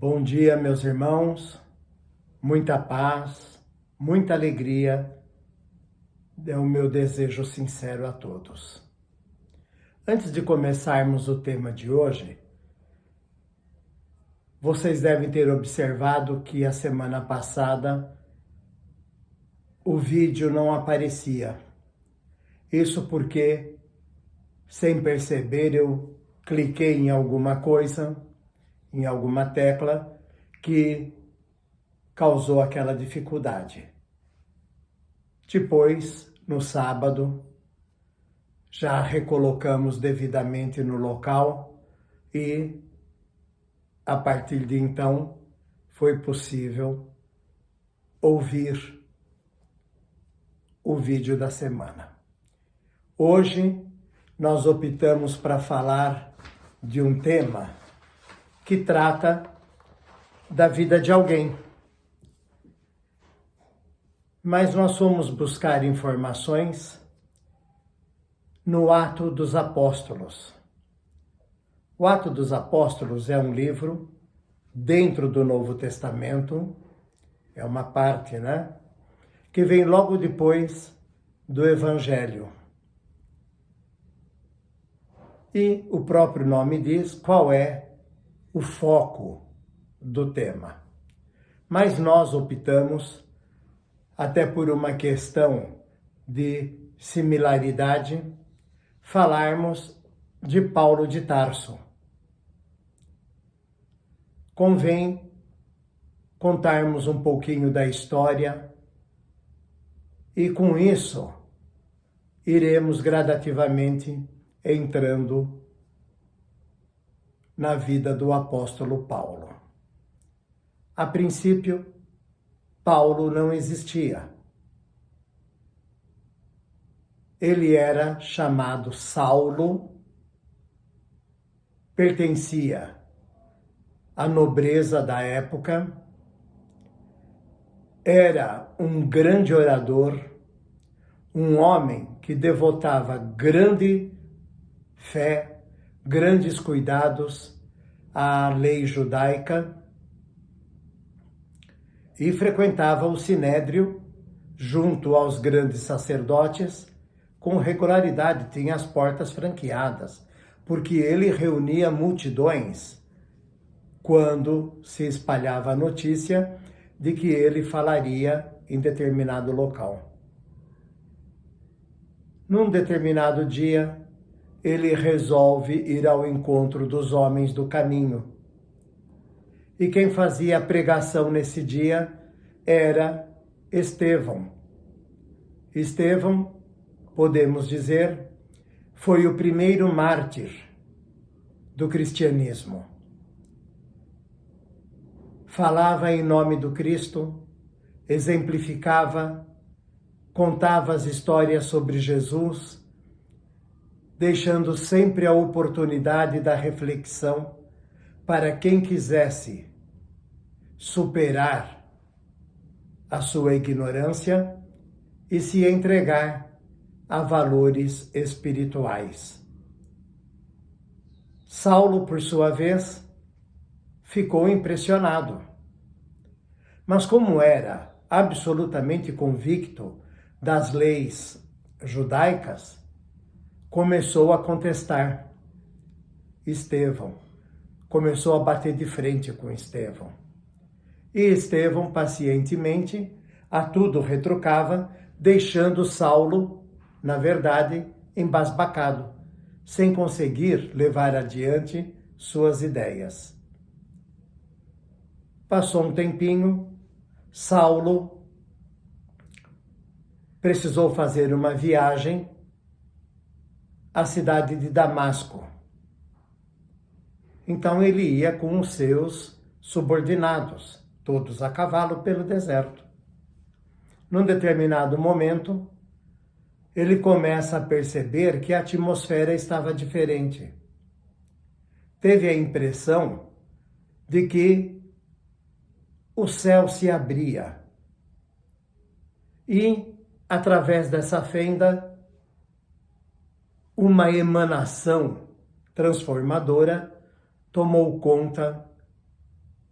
Bom dia, meus irmãos, muita paz, muita alegria, é o meu desejo sincero a todos. Antes de começarmos o tema de hoje, vocês devem ter observado que a semana passada o vídeo não aparecia. Isso porque, sem perceber, eu cliquei em alguma coisa, em alguma tecla, que causou aquela dificuldade. Depois, no sábado, já recolocamos devidamente no local e, a partir de então, foi possível ouvir o vídeo da semana. Hoje, nós optamos para falar de um tema que trata da vida de alguém. Mas nós fomos buscar informações no Atos dos Apóstolos. O Atos dos Apóstolos é um livro dentro do Novo Testamento, é uma parte, né? Que vem logo depois do Evangelho. E o próprio nome diz qual é o foco do tema. Mas nós optamos, até por uma questão de similaridade, falarmos de Paulo de Tarso. Convém contarmos um pouquinho da história e, com isso, iremos gradativamente entrando na vida do apóstolo Paulo. A princípio, Paulo não existia. Ele era chamado Saulo, pertencia à nobreza da época, era um grande orador, um homem que devotava grande fé, grandes cuidados à lei judaica e frequentava o Sinédrio junto aos grandes sacerdotes com regularidade, tinha as portas franqueadas, porque ele reunia multidões quando se espalhava a notícia de que ele falaria em determinado local. Num determinado dia, ele resolve ir ao encontro dos homens do caminho. E quem fazia a pregação nesse dia era Estevão. Estevão, podemos dizer, foi o primeiro mártir do cristianismo. Falava em nome do Cristo, exemplificava, contava as histórias sobre Jesus, deixando sempre a oportunidade da reflexão para quem quisesse superar a sua ignorância e se entregar a valores espirituais. Saulo, por sua vez, ficou impressionado. Mas como era absolutamente convicto das leis judaicas, começou a contestar Estevão. Começou a bater de frente com Estevão. E Estevão, pacientemente, a tudo retrucava, deixando Saulo, na verdade, embasbacado, sem conseguir levar adiante suas ideias. Passou um tempinho, Saulo precisou fazer uma viagem à cidade de Damasco. Então ele ia com os seus subordinados, todos a cavalo pelo deserto. Num determinado momento, ele começa a perceber que a atmosfera estava diferente. Teve a impressão de que o céu se abria e, através dessa fenda, uma emanação transformadora tomou conta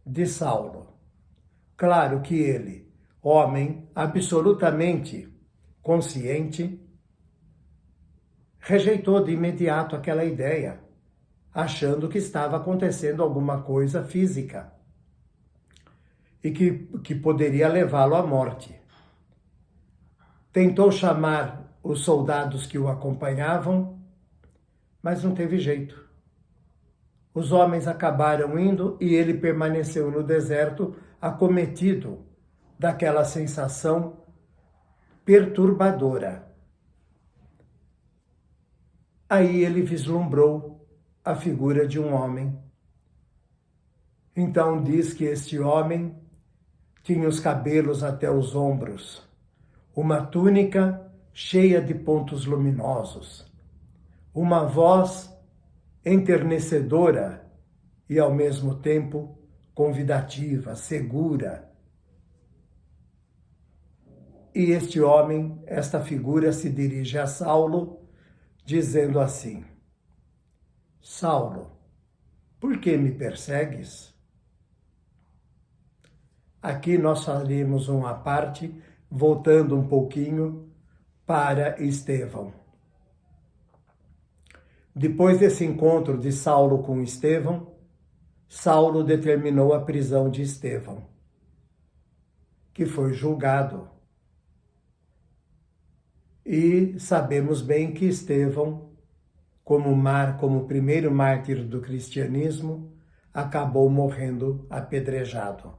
de Saulo. Claro que ele, homem absolutamente consciente, rejeitou de imediato aquela ideia, achando que estava acontecendo alguma coisa física e que poderia levá-lo à morte. Tentou chamar os soldados que o acompanhavam, mas não teve jeito. Os homens acabaram indo e ele permaneceu no deserto, acometido daquela sensação perturbadora. Aí ele vislumbrou a figura de um homem. Então diz que este homem tinha os cabelos até os ombros, uma túnica cheia de pontos luminosos, uma voz enternecedora e, ao mesmo tempo, convidativa, segura. E este homem, esta figura, se dirige a Saulo, dizendo assim: Saulo, por que me persegues? Aqui nós faremos uma parte, voltando um pouquinho para Estevão. Depois desse encontro de Saulo com Estevão, Saulo determinou a prisão de Estevão, que foi julgado. E sabemos bem que Estevão, como primeiro mártir do cristianismo, acabou morrendo apedrejado.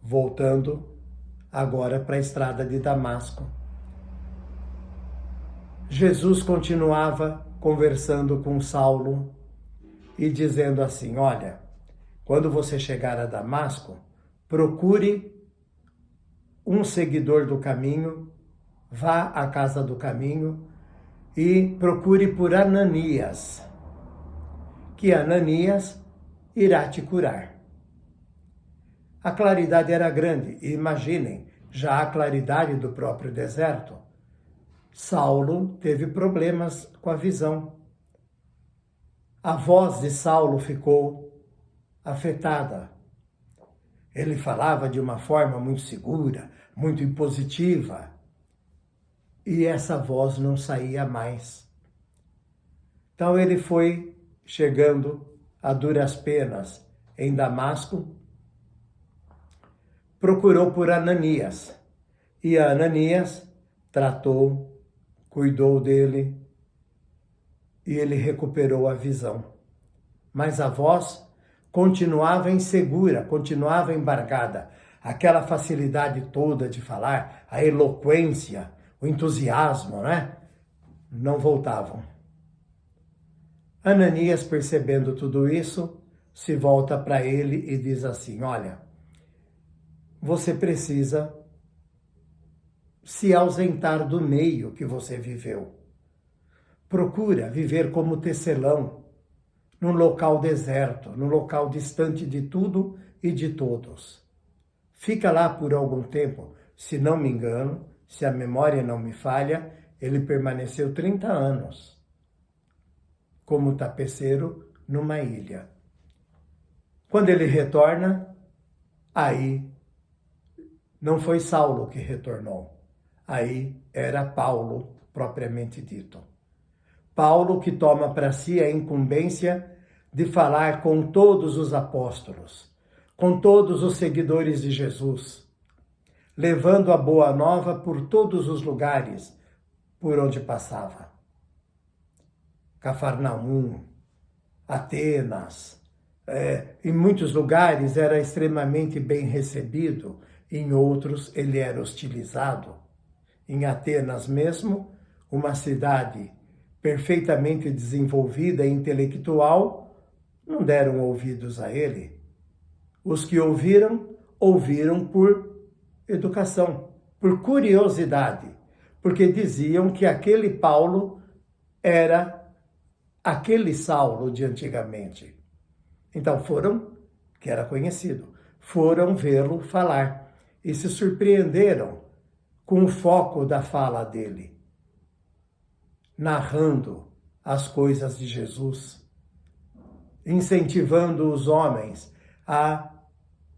Voltando agora para a estrada de Damasco. Jesus continuava conversando com Saulo e dizendo assim: olha, quando você chegar a Damasco, procure um seguidor do caminho, vá à casa do caminho e procure por Ananias, que Ananias irá te curar. A claridade era grande, e imaginem, já a claridade do próprio deserto. Saulo teve problemas com a visão. A voz de Saulo ficou afetada. Ele falava de uma forma muito segura, muito impositiva, e essa voz não saía mais. Então ele foi chegando a duras penas em Damasco, procurou por Ananias, e Ananias tratou, cuidou dele, e ele recuperou a visão. Mas a voz continuava insegura, continuava embargada. Aquela facilidade toda de falar, a eloquência, o entusiasmo, né? Não voltavam. Ananias, percebendo tudo isso, se volta para ele e diz assim: olha, você precisa se ausentar do meio que você viveu. Procura viver como tecelão, num local deserto, num local distante de tudo e de todos. Fica lá por algum tempo. Se não me engano, se a memória não me falha, ele permaneceu 30 anos como tapeceiro numa ilha. Quando ele retorna, aí não foi Saulo que retornou. Aí era Paulo, propriamente dito. Paulo que toma para si a incumbência de falar com todos os apóstolos, com todos os seguidores de Jesus, levando a boa nova por todos os lugares por onde passava. Cafarnaum, Atenas, em muitos lugares era extremamente bem recebido, em outros ele era hostilizado. Em Atenas mesmo, uma cidade perfeitamente desenvolvida e intelectual, não deram ouvidos a ele. Os que ouviram, ouviram por educação, por curiosidade, porque diziam que aquele Paulo era aquele Saulo de antigamente. Então foram, que era conhecido, foram vê-lo falar e se surpreenderam com o foco da fala dele, narrando as coisas de Jesus, incentivando os homens a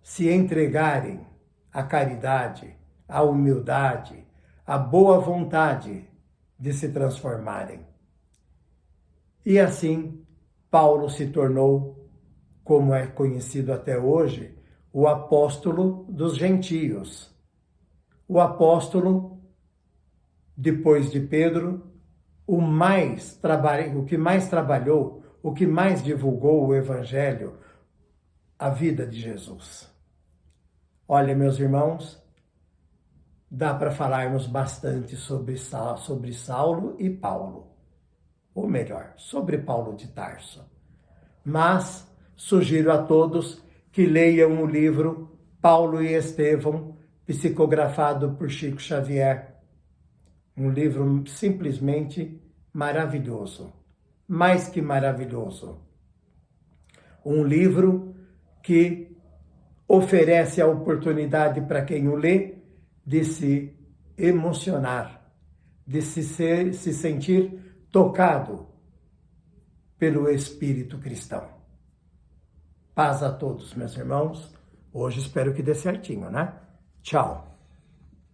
se entregarem à caridade, à humildade, à boa vontade de se transformarem. E assim, Paulo se tornou, como é conhecido até hoje, o apóstolo dos gentios. O apóstolo, depois de Pedro, o que mais trabalhou, o que mais divulgou o evangelho, a vida de Jesus. Olha, meus irmãos, dá para falarmos bastante sobre Saulo e Paulo. Ou melhor, sobre Paulo de Tarso. Mas sugiro a todos que leiam o livro Paulo e Estevão, psicografado por Chico Xavier. Um livro simplesmente maravilhoso. Mais que maravilhoso. Um livro que oferece a oportunidade para quem o lê de se emocionar, de se sentir tocado pelo Espírito cristão. Paz a todos, meus irmãos. Hoje espero que dê certinho, né? Tchau.